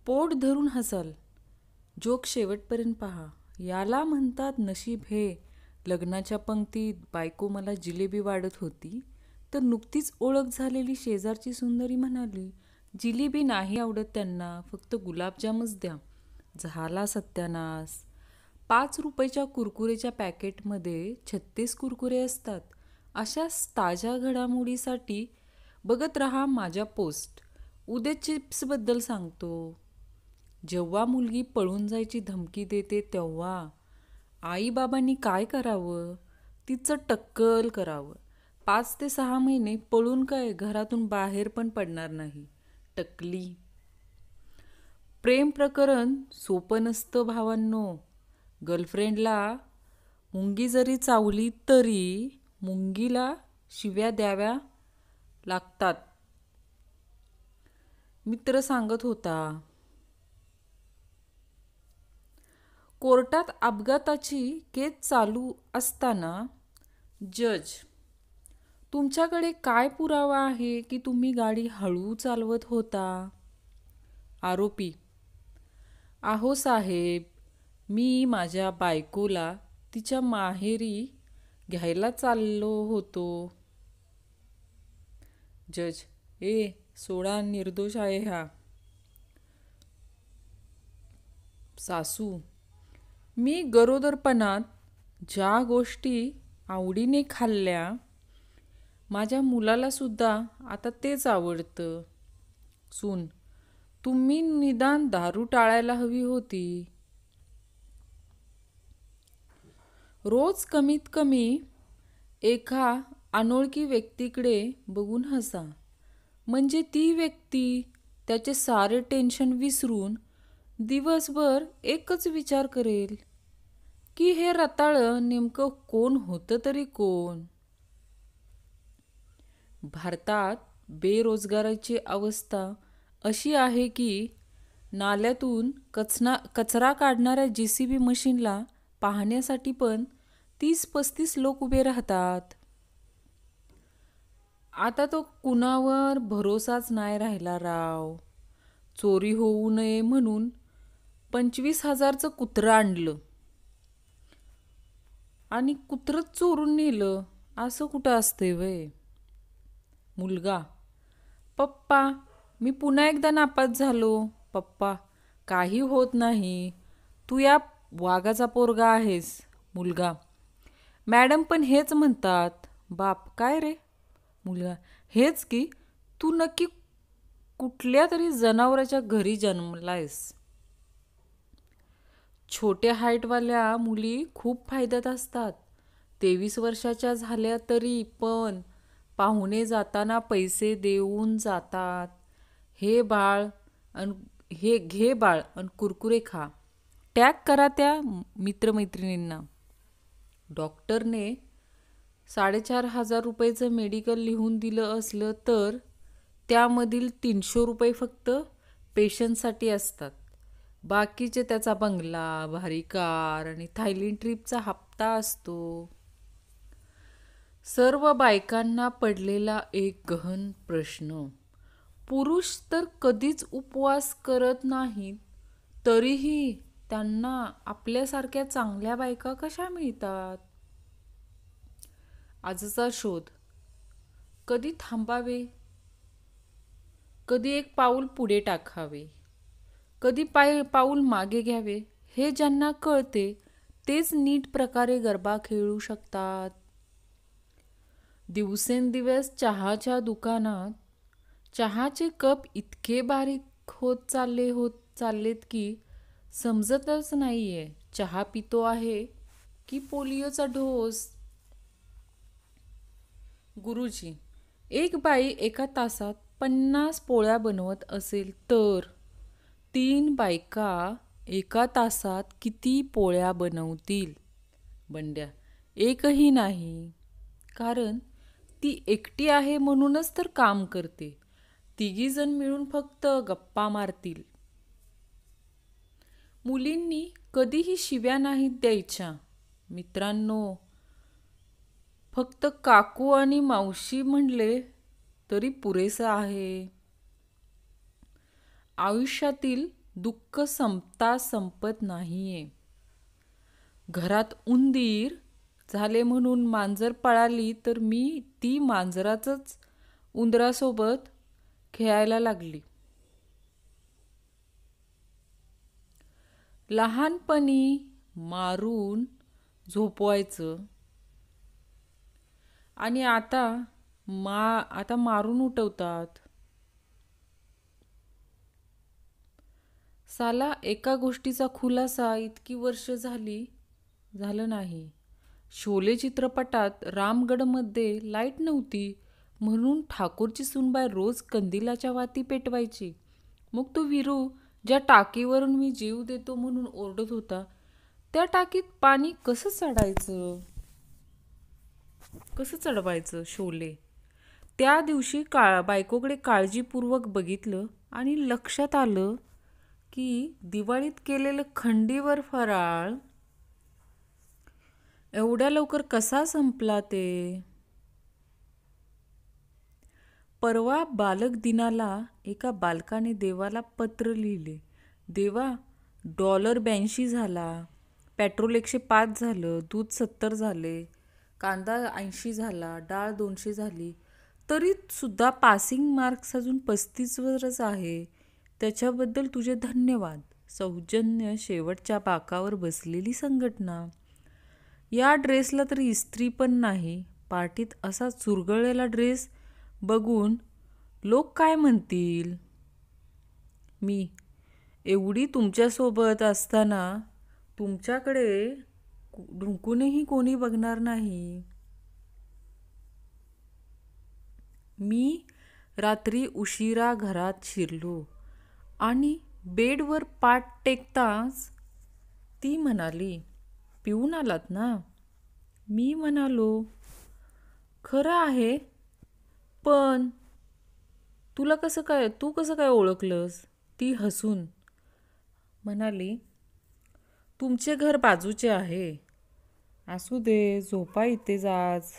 पोट धरून हसाल. जोक शेवटपर्यंत पहा. याला म्हणतात नशीब हे. लग्नाच्या पंक्तीत बायको मला जिलेबी वाढत होती तर नुकतीच ओळख झालेली शेजारची सुंदरी म्हणाली, जिलेबी नाही आवडत त्यांना, फक्त गुलाबजामच द्या. झाला सत्यानाश. 5 रुपयाच्या कुरकुरेच्या पॅकेटमध्ये 36 कुरकुरे असतात. अशा ताज्या घडामोडीसाठी बघत रहा माझ्या पोस्ट. उद्या चिप्सबद्दल सांगतो. जेव्हा मुलगी पळून जायची धमकी देते तेव्हा आईबाबांनी काय करावं? तिचं टक्कल करावं. 5 ते 6 महिने पळून काय घरातून बाहेर पण पडणार नाही. टकली. प्रेम प्रकरण सोपं नसतं भावांनो. गर्लफ्रेंडला मुंगी जरी चावली तरी मुंगीला शिव्या द्याव्या लागतात. मित्र सांगत होता. कोर्टात अपघाताची केस चालू असताना जज, तुमच्याकडे काय पुरावा आहे की तुम्ही गाडी हळू चालवत होता? आरोपी, अहो साहेब, मी माझ्या बायकोला तिच्या माहेरी घ्यायला चाललो होतो. जज, सोडा, निर्दोष आहे हा. सासू, मी गरोदरपणात ज्या गोष्टी आवडीने खाल्ल्या माझ्या मुलाला सुद्धा आता तेच आवडतं. सून, तुम्ही निदान दारू टाळायला हवी होती. रोज कमीत कमी एका अनोळखी व्यक्तीकडे बघून हसा. म्हणजे ती व्यक्ती त्याचे सारे टेन्शन विसरून दिवसभर एकच विचार करेल की हे रताळं नेमकं कोण होतं तरी कोण. भारतात बेरोजगाराची अवस्था अशी आहे की नाल्यातून कचरा काढणाऱ्या JCB मशीनला पाहण्यासाठी पण 30-35 लोक उभे राहतात. आता तो कुणावर भरोसाच नाही राहिला राव. चोरी होऊ नये म्हणून 25,000चं कुत्रं आणलं आणि कुत्रंच चोरून नेलं, असं कुठं असते वय. मुलगा, पप्पा, मी पुन्हा एकदा नापास झालो. पप्पा, काही होत नाही, तू या वाघाचा पोरगा आहेस. मुलगा, मॅडम पण हेच म्हणतात. बाप, काय रे? मुलगा, हेच की तू नक्की कुठल्या तरी जनावराच्या घरी जन्मलायस. छोट्या हाईटवाल्या मुली खूप फायद्यात असतात. 23 वर्षाच्या झाल्या तरी पण पाहुणे जाताना पैसे देऊन जातात. हे घे बाळ आणि कुरकुरे खा. टॅग करा त्या मित्रमैत्रिणींना. डॉक्टरने 4,500 रुपयाचं मेडिकल लिहून दिलं असलं तर त्यामधील 300 रुपये फक्त पेशंटसाठी असतात. बाकीचे त्याचा बंगला, भारी कार आणि थायलंड ट्रिपचा हप्ता असतो. सर्व बायकांना पडलेला एक गहन प्रश्न. पुरुष तर कधीच उपवास करत नाहीत, तरीही त्यांना आपल्यासारख्या चांगल्या बायका कशा मिळतात? आजचा शोध. कधी थांबावे, कधी एक पाऊल पुढे टाकावे, कधी पाऊल मागे घ्यावे, हे ज्यांना कळते तेच नीट प्रकारे गरबा खेळू शकतात. दिवसेंदिवस चहाच्या दुकानात चहाचे कप इतके बारीक होत चाललेत की समजतच नाहीये चहा पितो आहे की पोलिओचा डोस. गुरुजी, एक बाई एका तासात 50 पोळ्या बनवत असेल तर 3 बायका एका तासात किती पोळ्या बनवतील? बंड्या, एकही नाही. कारण ती एकटी आहे म्हणूनच तर काम करते. 3 जण मिळून फक्त गप्पा मारतील. मुलींनी कधीही शिव्या नाहीत द्यायच्या. मित्रांनो, फक्त काकू आणि मावशी म्हणले तरी पुरेसं आहे. आयुष्यातील दुःख संपता संपत नाहीये. घरात उंदीर झाले म्हणून मांजर पळाली तर मी ती मांजराचंच उंदरासोबत खेळायला लागली. लहानपणी मारून झोपवायचं आणि आता मारून उठवतात. साला एका गोष्टीचा खुलासा इतकी वर्ष झालं नाही. शोले चित्रपटात रामगडमध्ये लाईट नव्हती म्हणून ठाकूरची सुनबाई रोज कंदिलाच्या वाती पेटवायची. मग तो वीरू ज्या टाकीवरून मी जीव देतो म्हणून ओरडत होता त्या टाकीत पाणी कसं चढवायचं शोले. त्या दिवशी बायकोकडे काळजीपूर्वक बघितलं आणि लक्षात आलं की दिवाळीत केलेलं खंडीवर फराळ एवढ्या लवकर कसा संपला ते. परवा बालक दिनाला एका बालकाने देवाला पत्र लिहिले. देवा, $82 झाला, पेट्रोल 105 झालं, दूध 70 झाले, कांदा 80 झाला, डाळ 200 झाली, तरी सुद्धा पासिंग मार्क्स अजून 35वरच आहे. त्याच्याबद्दल तुझे धन्यवाद. सौजन्य शेवटच्या बाकावर बसलेली संघटना. या ड्रेसला तर इस्त्री पण नाही. पार्टीत असा चुरगळलेला ड्रेस बघून लोक काय म्हणतील. मी, एवढी तुमच्यासोबत असताना तुमच्याकडे ढुंकूनही कोणी बघणार नाही. मी रात्री उशिरा घरात शिरलो आणि बेडवर पाठ टेकताच ती म्हणाली, पिऊन आलात ना. मी म्हणालो, खरं आहे, पण तू कसं काय ओळखलंस. ती हसून म्हणाली, तुमचे घर बाजूचे आहे. असू दे, झोपा इथेच आज.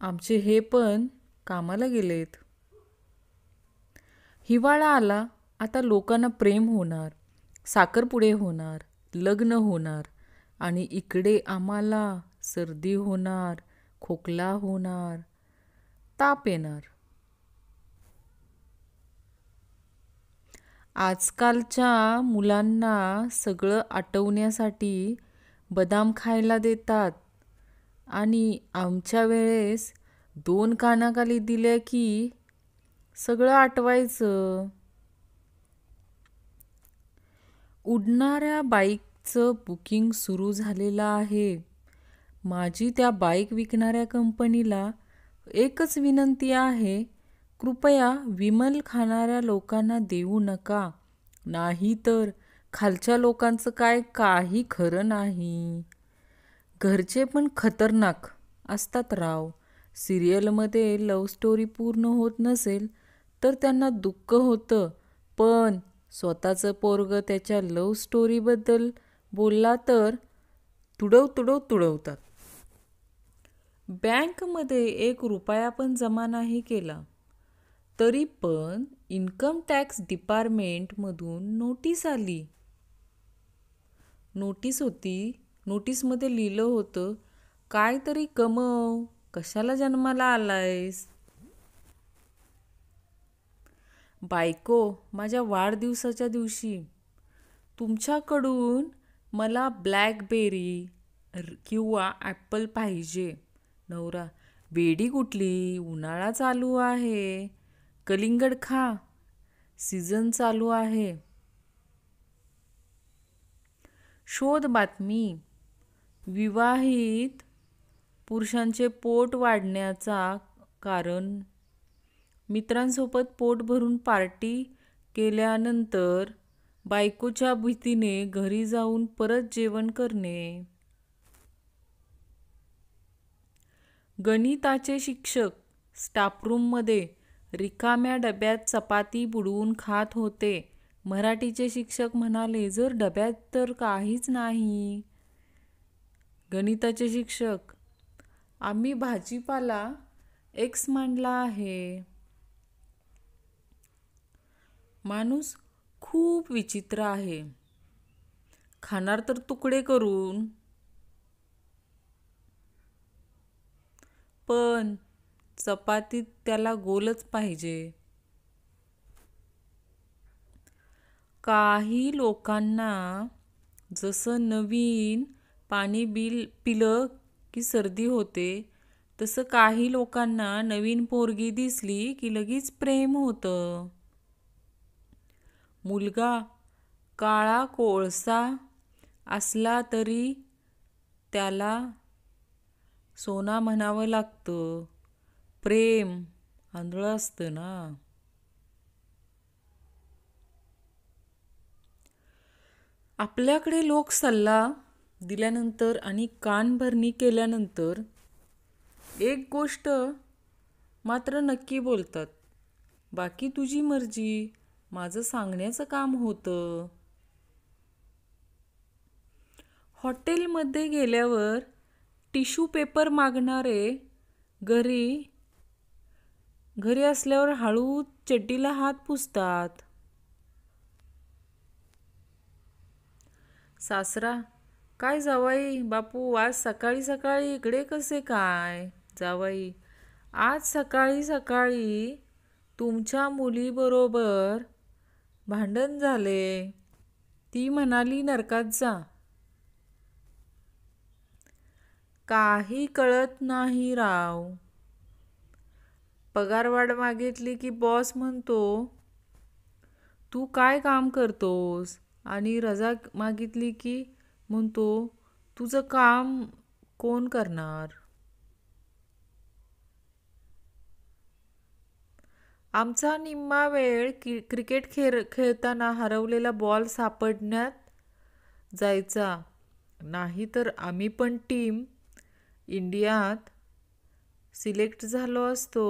आमचे हे पण कामाला गेलेत. हिवाळा आला. आता लोकांना प्रेम होणार, साखरपुडे होणार, लग्न होणार आणि इकडे आम्हाला सर्दी होणार, खोकला होणार, ताप येणार. आजकालच्या मुलांना सगळं आटवण्यासाठी बदाम खायला देतात आणि आमच्या वेळेस 2 कानाखाली दिल्या की सगळं आठवायचं. उडणाऱ्या बाईकचं बुकिंग सुरू झालेलं आहे. माझी त्या बाईक विकणाऱ्या कंपनीला एकच विनंती आहे, कृपया विमल खाणाऱ्या लोकांना देऊ नका, नाहीतर खालच्या लोकांचं काही खरं नाही. घरचे पण खतरनाक असतात राव. सिरियलमध्ये लव्ह स्टोरी पूर्ण होत नसेल तर त्यांना दुःख होतं, पण स्वतःचं पोरगं त्याच्या लव्ह स्टोरीबद्दल बोलला तर तुडवतात. बँकमध्ये 1 रुपया पण जमा नाही केला तरी पण इन्कम टॅक्स डिपार्टमेंटमधून नोटीस आली. नोटीस होती. नोटीसमध्ये लिहिलं होतं, काय तरी कमव, कशाला जन्माला आलायस. बायको, माझ्या वाढदिवसाच्या दिवशी तुमच्याकडून मला ब्लॅकबेरी किंवा ॲपल पाहिजे. नवरा, वेडी कुठली, उन्हाळा चालू आहे, कलिंगड खा, सीझन चालू आहे. शोध बातमी, विवाहित पुरुषांचे पोट वाढण्याचा कारण. मित्रांसोबत पोट भरून पार्टी केल्यानंतर बायकोच्या भीतीने घरी जाऊन परत जेवण करणे. गणिताचे शिक्षक स्टाफरूममध्ये रिकाम्या डब्यात चपाती बुडवून खात होते. मराठीचे शिक्षक म्हणाले, जर डब्यात तर काहीच नाही. गणिताचे शिक्षक, आम्ही भाजीपाला X मांडला आहे. माणूस, खूप विचित्र आहे. खाणार तर तुकडे करून, पण चपातीत त्याला गोलच पाहिजे. काही लोकांना जसं नवीन पाणी पिलं की सर्दी होते, तसं काही लोकांना नवीन पोरगी दिसली की लगेच प्रेम होतं. मुलगा काळा कोळसा असला तरी त्याला सोना म्हणावं लागतं. प्रेम आंधळं असतं ना. आपल्याकडे लोक सल्ला दिल्यानंतर आणि कानभरणी केल्यानंतर एक गोष्ट मात्र नक्की बोलतात, बाकी तुझी मर्जी, माझं सांगण्याचं काम होतं. हॉटेलमध्ये गेल्यावर टिश्यू पेपर मागणारे घरी घरी असल्यावर हळू चड्डीला हात पुसतात. सासरा, काय जावाई बापू, आज सकाळी सकाळी इकडे कसे काय? जावाई, आज सकाळी सकाळी तुमच्या मुलीबरोबर भांडण झाले. ती म्हणाली नरकात जा. काही कळत नाही राव. पगारवाढ मागितली की बॉस म्हणतो तू काय काम करतोस, आणि रजा मागितली की म्हणतो तुझं काम कोण करणार. आमचा निम्मा वेळ क्रिकेट खेळताना हरवलेला बॉल सापडण्यात जायचा. नाहीतर आम्ही पण टीम इंडियात सिलेक्ट झालो असतो.